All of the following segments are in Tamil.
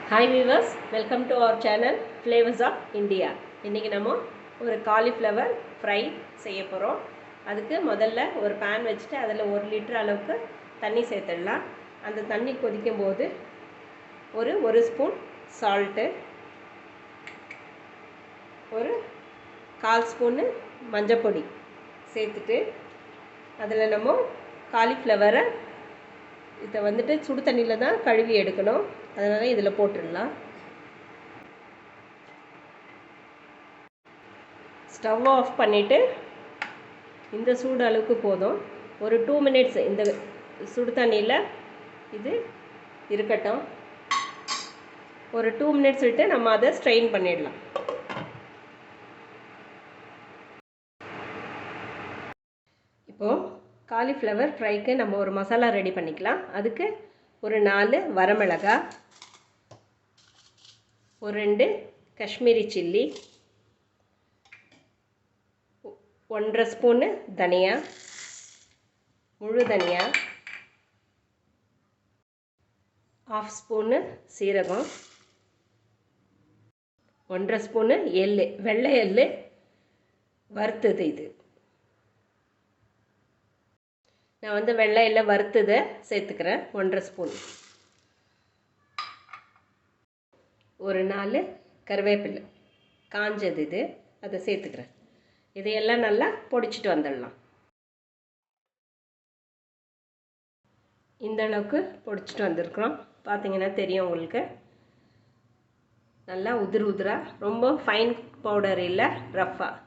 Hi viewers, welcome to our channel Flavors of India. இன்னைக்கு நம்ம ஒரு காலிஃப்ளவர் ஃப்ரை செய்ய போறோம். அதுக்கு முதல்ல ஒரு pan வச்சிட்டு அதில் 1 லிட்டர் அளவுக்கு தண்ணி சேர்த்துடலாம். அந்த தண்ணி கொதிக்கும் போது ஒரு ஸ்பூன் salt, ஒரு 1/4 ஸ்பூன் மஞ்சள் பொடி சேர்த்துட்டு அதில் நம்ம காலிஃப்ளவரை இதை வந்துட்டு சுடு தண்ணியில் தான் கழுவி எடுக்கணும். அதனால் இதில் போட்டுடலாம். ஸ்டவ் ஆஃப் பண்ணிவிட்டு இந்த சூடு அளவுக்கு போதும். ஒரு 2 மினிட்ஸ் இந்த சுடு தண்ணியில் இது இருக்கட்டும். ஒரு 2 மினிட்ஸ் விட்டு நம்ம அதை ஸ்ட்ரெயின் பண்ணிடலாம். இப்போது காலிஃப்ளவர் ஃப்ரைக்கு நம்ம ஒரு மசாலா ரெடி பண்ணிக்கலாம். அதுக்கு ஒரு 4 வரமிளகாய், ஒரு 2 காஷ்மீரி சில்லி, 1/2 ஸ்பூனு தனியா, முழு தனியா, 1/2 ஸ்பூனு சீரகம், 1/2 ஸ்பூனு எள்ளு, வெள்ளை எள்ளு வறுத்தது. இது நான் வந்து வெள்ளை எள்ளை வறுத்ததை சேர்த்துக்கிறேன். 1/2 ஸ்பூன். ஒரு 4 கருவேப்பிலை காஞ்சது, இது அதை சேர்த்துக்கிறேன். இதையெல்லாம் நல்லா பொடிச்சிட்டு வந்துடலாம். இந்த அளவுக்கு பொடிச்சிட்டு வந்திருக்கிறோம். பார்த்தீங்கன்னா தெரியும் உங்களுக்கு. நல்லா உதிராக, ரொம்ப ஃபைன் பவுடர் இல்லை, ரஃப்பாக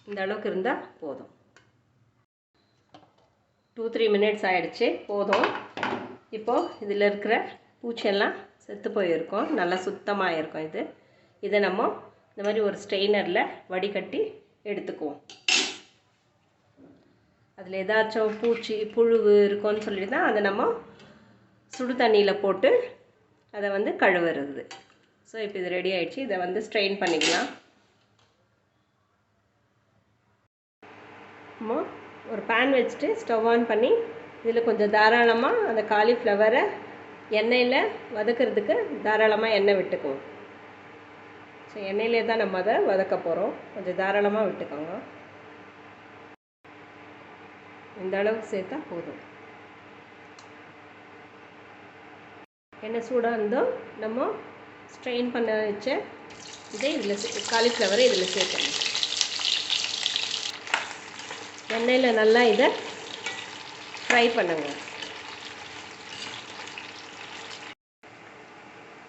இந்த அளவுக்கு இருந்தால் போதும். 2-3 மினிட்ஸ் ஆகிடுச்சு, போதும். இப்போது இதில் இருக்கிற பூச்செல்லாம் செத்து போயிருக்கும், நல்லா சுத்தமாக இருக்கும். இதை நம்ம இந்த மாதிரி ஒரு ஸ்ட்ரெயினரில் வடிகட்டி எடுத்துக்குவோம். அதில் ஏதாச்சும் புழு இருக்கும்னு சொல்லிட்டு தான் அதை நம்ம சுடு தண்ணியில் போட்டு அதை வந்து கழுவுறது. ஸோ இப்போ இது ரெடி ஆகிடுச்சு. இதை வந்து ஸ்ட்ரெயின் பண்ணிக்கலாம். நம்ம ஒரு பேன் வச்சுட்டு ஸ்டவ் ஆன் பண்ணி இதில் கொஞ்சம் தாராளமாக அந்த காலிஃப்ளவரை எண்ணெயில் வதக்கிறதுக்கு தாராளமாக எண்ணெய் விட்டுக்குவோம். ஸோ எண்ணெயிலே தான் நம்ம அதை வதக்க போகிறோம். கொஞ்சம் தாராளமாக விட்டுக்கோங்க. இந்த அளவுக்கு சேர்த்தா போதும். எண்ணெய் சூடாக இருந்தோம், நம்ம ஸ்ட்ரெயின் பண்ண வச்ச இதை இதில் காலிஃப்ளவரை இதில் சேர்க்கணும். எண்ணெயில் நல்லா இதை ஃப்ரை பண்ணுங்க.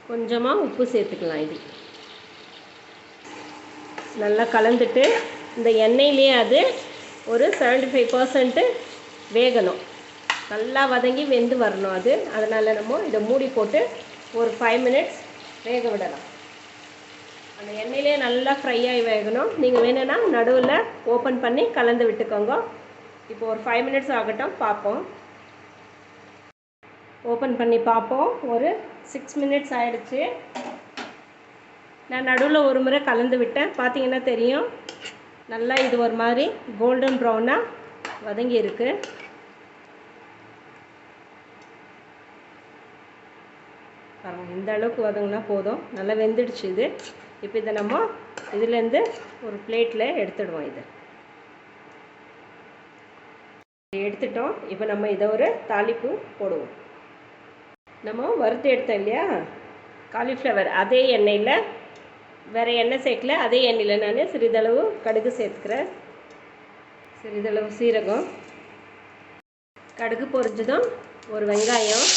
கொஞ்சமாக உப்பு சேர்த்துக்கலாம். இது நல்லா கலந்துட்டு இந்த எண்ணெயிலே அது ஒரு 75% வேகணும். நல்லா வதங்கி வெந்து வரணும் அது. அதனால் நம்ம இதை மூடி போட்டு ஒரு 5 மினிட்ஸ் வேக விடலாம். அந்த எண்ணெயிலே நல்லா ஃப்ரை ஆகி வேகணும். நீங்கள் வேணும்னா நடுவில் ஓப்பன் பண்ணி கலந்து விட்டுக்கோங்க. இப்போ ஒரு 5 மினிட்ஸ் ஆகட்டும், பார்ப்போம். ஓப்பன் பண்ணி பார்ப்போம். ஒரு 6 மினிட்ஸ் ஆகிடுச்சு. நான் நடுவில் ஒரு முறை கலந்து விட்டேன். பார்த்தீங்கன்னா தெரியும், நல்லா இது ஒரு மாதிரி கோல்டன் ப்ரௌனாக வதங்கி இருக்குது. பாருங்கள், இந்த அளவுக்கு வதங்கினா போதும். நல்லா வெந்துடுச்சு இது. இப்போ இதை நம்ம இதுலேருந்து ஒரு பிளேட்டில் எடுத்துடுவோம். இதை எடுத்துட்டோம். இப்போ நம்ம இதை ஒரு தாளிப்பு போடுவோம். நம்ம வறுத்து எடுத்தோம் இல்லையா காலிஃப்ளவர், அதே எண்ணெயில், வேறு எண்ணெய் சேர்க்கல, அதே எண்ணெயில் நான் சிறிதளவு கடுகு சேர்த்துக்கிறேன், சிறிதளவு சீரகம், கடுகு பொரிஞ்சதும் ஒரு வெங்காயம்,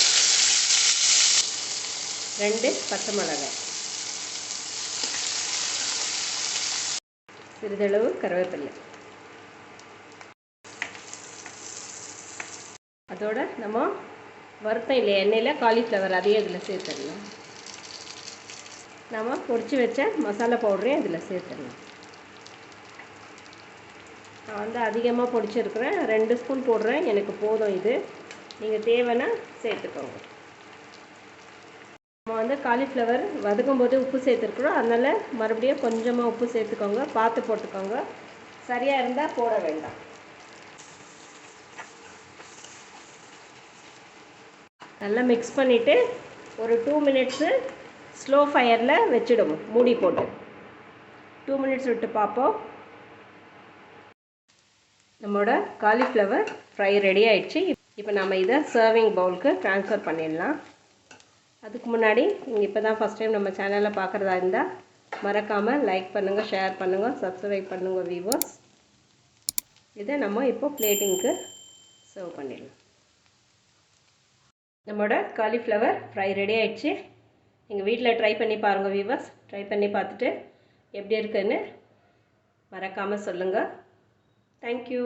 2 பச்சை மிளகாய், சிறிதளவு கருவேப்பிலை. அதோட நம்ம வறுத்தம் இல்லை எண்ணெயில் காலிஃப்ளவர் அதையே இதில் சேர்த்துடலாம். நம்ம பொடிச்சு வச்ச மசாலா பவுடரையும் இதில் சேர்த்துடலாம். நான் வந்து அதிகமாக பொடிச்சிருக்கிறேன், 2 ஸ்பூன் போடுறேன், எனக்கு போதும். இது நீங்கள் தேவைன்னா சேர்த்துக்கோங்க. நம்ம வந்து காலிஃப்ளவர் வதக்கும் போது உப்பு சேர்த்துருக்குறோம், அதனால் மறுபடியும் கொஞ்சமாக உப்பு சேர்த்துக்கோங்க, பார்த்து போட்டுக்கோங்க. சரியாக இருந்தால் போட வேண்டாம். நல்லா மிக்ஸ் பண்ணிவிட்டு ஒரு 2 மினிட்ஸு ஸ்லோ ஃபயரில் வச்சுடுவோம் மூடி போட்டு. 2 மினிட்ஸ் விட்டு பார்ப்போம். நம்மளோட காலிஃப்ளவர் ஃப்ரை ரெடி ஆகிடுச்சு. இப்போ நம்ம இதை சர்விங் பவுலுக்கு ட்ரான்ஸ்ஃபர் பண்ணிடலாம். அதுக்கு முன்னாடி நீங்கள் இப்போ தான் ஃபஸ்ட் டைம் நம்ம சேனலில் பார்க்குறதா இருந்தால் மறக்காமல் லைக் பண்ணுங்கள், ஷேர் பண்ணுங்கள், சப்ஸ்கிரைப் பண்ணுங்கள் வியூவர்ஸ். இதை நம்ம இப்போ பிளேட்டிங்க்கு சர்வ் பண்ணிடலாம். நம்மளோட காலிஃப்ளவர் ஃப்ரை ரெடி ஆகிடுச்சு. எங்கள் வீட்டில் ட்ரை பண்ணி பாருங்கள் வியூவர்ஸ். ட்ரை பண்ணி பார்த்துட்டு எப்படி இருக்குன்னு மறக்காமல் சொல்லுங்கள். தேங்க்யூ.